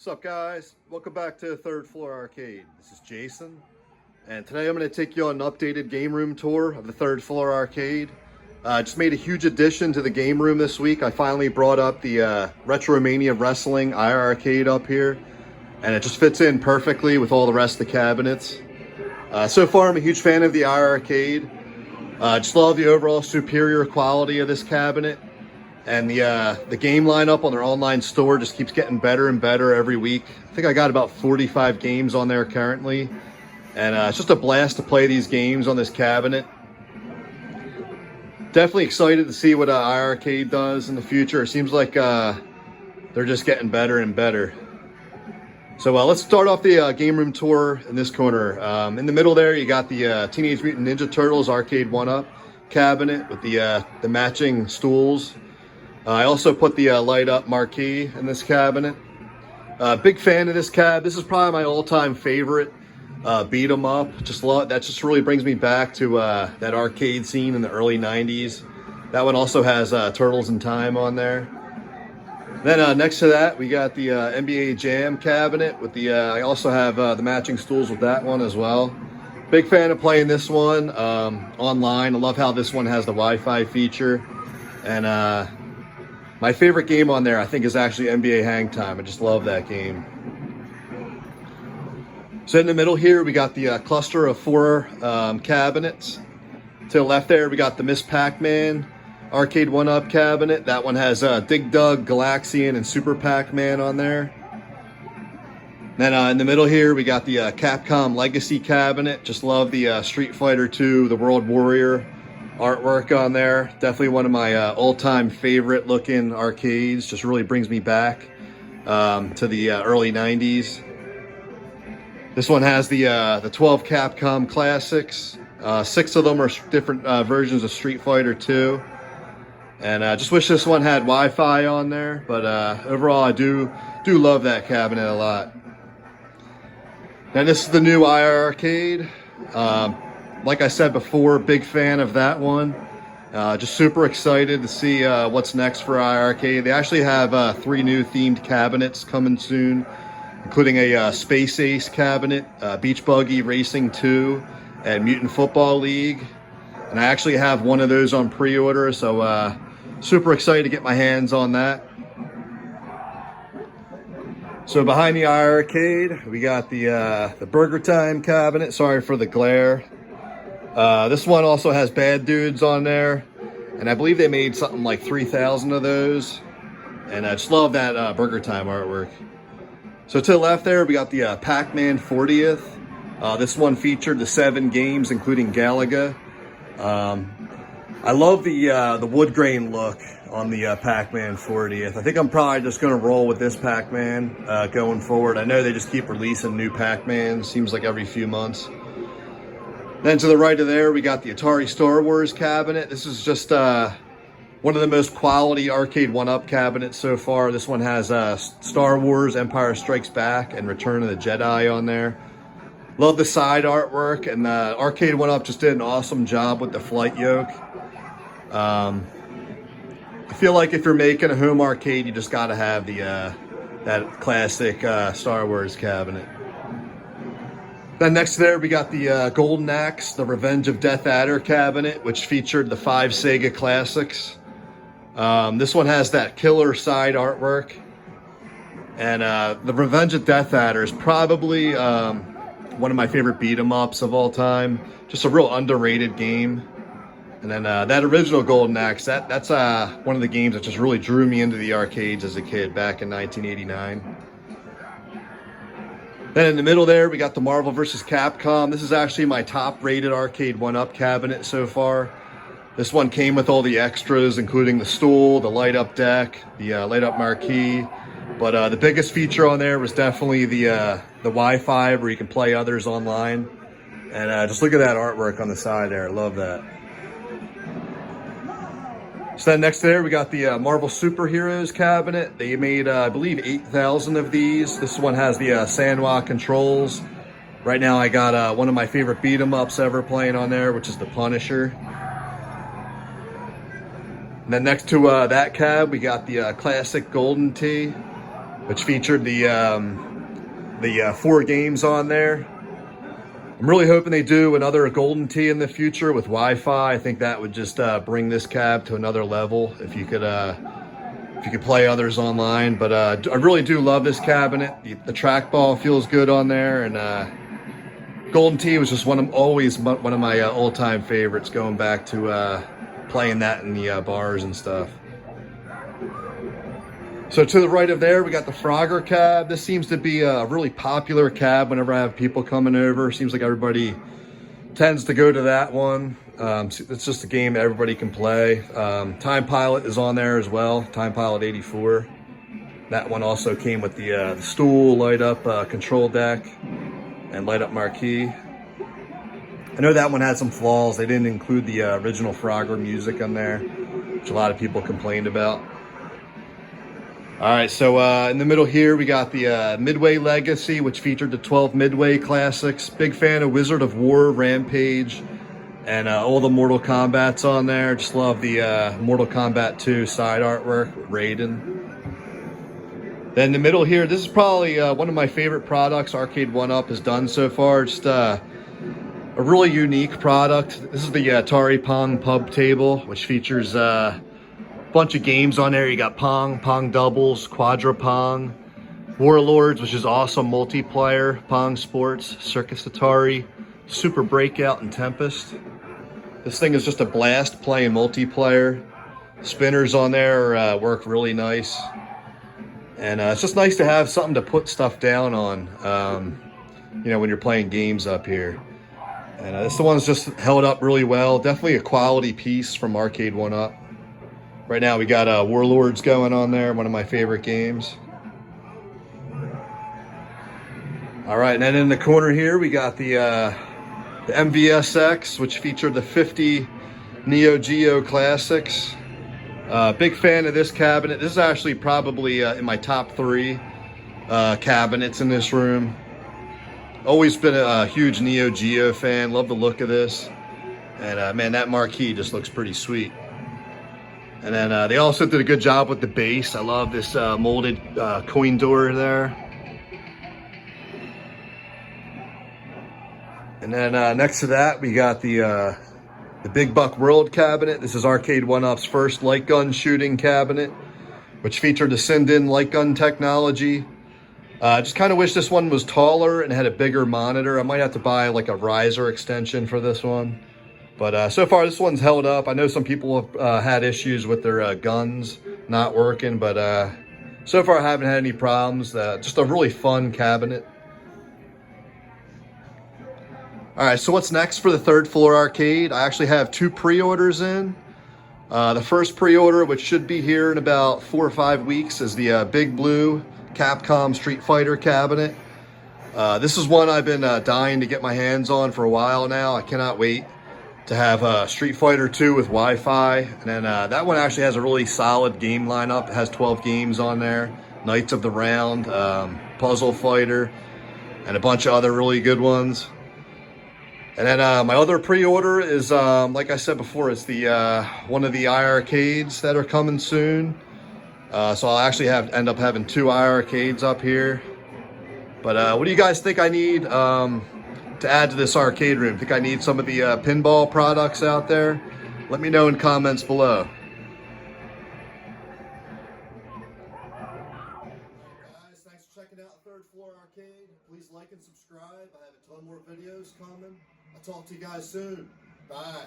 What's up, guys? Welcome back to Third Floor Arcade. This is Jason, and today I'm going to take you on an updated game room tour of the Third Floor Arcade. I just made a huge addition to the game room this week. I finally brought up the Retromania Wrestling iiRcade up here, and it just fits in perfectly with all the rest of the cabinets. So far, I'm a huge fan of the iiRcade. Just love the overall superior quality of this cabinet. And the game lineup on their online store just keeps getting better and better every week. I think I got about 45 games on there currently. And it's just a blast to play these games on this cabinet. Definitely excited to see what iiRcade does in the future. It seems like they're just getting better and better. So let's start off the game room tour in this corner. In the middle there, you got the Teenage Mutant Ninja Turtles ARCADE1UP cabinet with the matching stools. I also put the light up marquee in this cabinet. Big fan of this cab. This is probably my all-time favorite beat 'em up. That just really brings me back to that arcade scene in the early 90s. That one also has Turtles in Time on there. Then next to that, we got the NBA Jam cabinet with the. I also have the matching stools with that one as well. Big fan of playing this one online. I love how this one has the Wi-Fi feature, and my favorite game on there, I think, is actually NBA Hang Time. I just love that game. So in the middle here, we got the cluster of 4 cabinets. To the left there, we got the Miss PacMan ARCADE1UP cabinet. That one has Dig Dug, Galaxian, and Super PacMan on there. Then in the middle here, we got the Capcom Legacy cabinet. Just love the Street Fighter II, the World Warrior artwork on there. Definitely one of my all-time favorite looking arcades. Just really brings me back to the early 90s. This one has the 12 Capcom classics. 6 of them are different versions of Street Fighter 2. And I just wish this one had Wi-Fi on there, but overall I do love that cabinet a lot. And this is the new iiRcade. Like I said before, big fan of that one. Just super excited to see what's next for iiRcade. They actually have 3 new themed cabinets coming soon, including a Space Ace cabinet, Beach Buggy Racing 2, and Mutant Football League. And I actually have one of those on pre-order, so super excited to get my hands on that. So behind the iiRcade, we got the Burger Time cabinet. Sorry for the glare. This one also has Bad Dudes on there, and I believe they made something like 3,000 of those, and I just love that Burger Time artwork. So to the left there, we got the PacMan 40th. This one featured the 7 games, including Galaga. I love the wood grain look on the PacMan 40th. I think I'm probably just going to roll with this PacMan going forward. I know they just keep releasing new PacMans, seems like every few months. Then to the right of there, we got the Atari Star Wars cabinet. This is just one of the most quality ARCADE1UP cabinets so far. This one has Star Wars, Empire Strikes Back, and Return of the Jedi on there. Love the side artwork, and ARCADE1UP just did an awesome job with the flight yoke. I feel like if you're making a home arcade, you just got to have the that classic Star Wars cabinet. Then next to there, we got the Golden Axe, the Revenge of Death Adder cabinet, which featured the 5 Sega classics. This one has that killer side artwork. And the Revenge of Death Adder is probably one of my favorite beat-em-ups of all time. Just a real underrated game. And then that original Golden Axe, that's one of the games that just really drew me into the arcades as a kid back in 1989. Then in the middle there, we got the Marvel vs. Capcom. This is actually my top rated ARCADE1UP cabinet so far. This one came with all the extras, including the stool, the light up deck, the light up marquee. But the biggest feature on there was definitely the Wi-Fi, where you can play others online. And just look at that artwork on the side there. I love that. So then next there, we got the Marvel Superheroes cabinet. They made, I believe, 8,000 of these. This one has the Sanwa controls. Right now, I got one of my favorite beat-em-ups ever playing on there, which is the Punisher. And then next to that cab, we got the classic Golden Tee. which featured the 4 games on there. I'm really hoping they do another Golden Tee in the future with Wi-Fi. I think that would just bring this cab to another level if you could play others online. But I really do love this cabinet. The trackball feels good on there, and Golden Tee was just always one of my all-time favorites, going back to playing that in the bars and stuff. So to the right of there, we got the Frogger cab. This seems to be a really popular cab whenever I have people coming over. Seems like everybody tends to go to that one. It's just a game that everybody can play. Time Pilot is on there as well, Time Pilot 84. That one also came with the stool, light up control deck, and light up marquee. I know that one had some flaws. They didn't include the original Frogger music on there, which a lot of people complained about. All right, so in the middle here, we got the Midway Legacy, which featured the 12 Midway classics. Big fan of Wizard of War, Rampage, and all the Mortal Kombats on there. Just love the Mortal Kombat 2 side artwork with Raiden. Then in the middle here, this is probably one of my favorite products ARCADE1UP has done so far. Just a really unique product. This is the Atari Pond pub table, which features bunch of games on there. You got Pong, Pong Doubles, Quadra Pong, Warlords, which is awesome multiplayer, Pong Sports, Circus Atari, Super Breakout, and Tempest. This thing is just a blast playing multiplayer. Spinners on there work really nice. And it's just nice to have something to put stuff down on, you know, when you're playing games up here. And this one's just held up really well. Definitely a quality piece from ARCADE1UP. Right now we got Warlords going on there, one of my favorite games. All right, and then in the corner here we got the MVSX, which featured the 50 Neo Geo classics. Big fan of this cabinet. This is actually probably in my top 3 cabinets in this room. Always been a huge Neo Geo fan. Love the look of this. And man, that marquee just looks pretty sweet. And then they also did a good job with the base. I love this molded coin door there. And then next to that, we got the Big Buck World cabinet. This is ARCADE1UP's first light gun shooting cabinet, which featured the send-in light gun technology. I just kind of wish this one was taller and had a bigger monitor. I might have to buy like a riser extension for this one. But so far, this one's held up. I know some people have had issues with their guns not working, but so far I haven't had any problems. Just a really fun cabinet. All right, so what's next for the third floor arcade? I actually have 2 pre-orders in. The first pre-order, which should be here in about 4 or 5 weeks, is the Big Blue Capcom Street Fighter cabinet. This is one I've been dying to get my hands on for a while now. I cannot wait to have Street Fighter 2 with Wi-Fi. And then that one actually has a really solid game lineup. It has 12 games on there. Knights of the Round, Puzzle Fighter, and a bunch of other really good ones. And then my other pre-order is, like I said before, it's the one of the iiRcades that are coming soon. So I'll actually end up having 2 iiRcades up here. But what do you guys think I need to add to this arcade room? Think I need some of the pinball products out there? Let me know in comments below. Guys, thanks for checking out the third floor arcade. Please like and subscribe. I have a ton more videos coming. I'll talk to you guys soon. Bye.